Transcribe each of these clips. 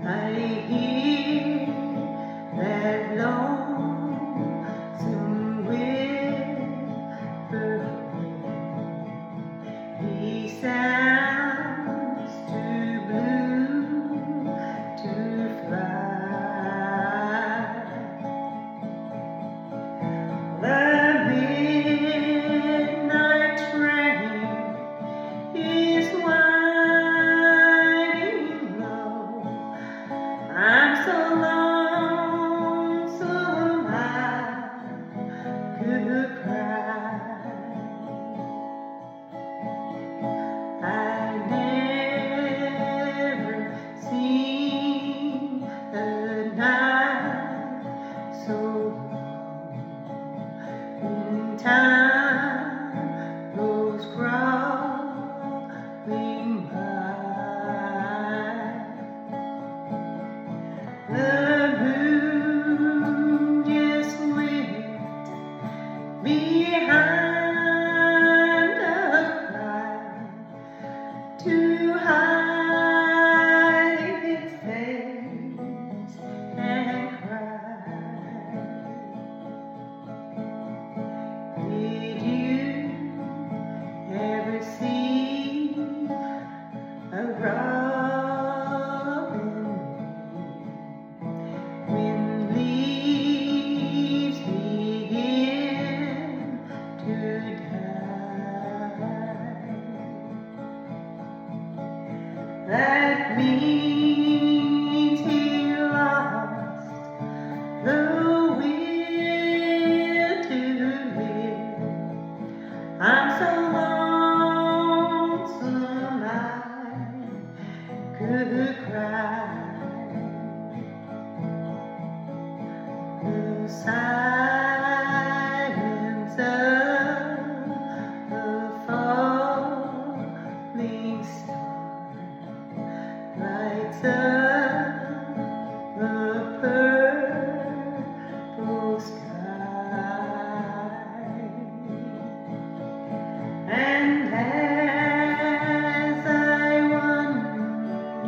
I hear that lonesome whisper. He sounds too blue to fly. The midnight train is winding low. I'm so lonesome I could cry. I never seen a night so long. In time goes crawling by. The moon just went behind a cloud to hide its face and cry. Did you ever see a robin when leaves begin to die? That means he lost the will to live. I'm so lonesome I could cry. The silence of the falling star lights up the purple sky. And as I wonder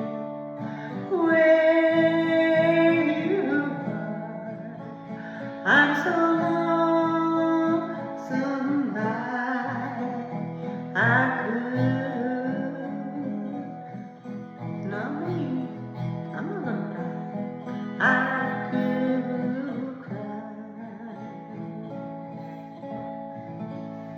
where you are, I'm so lonesome I could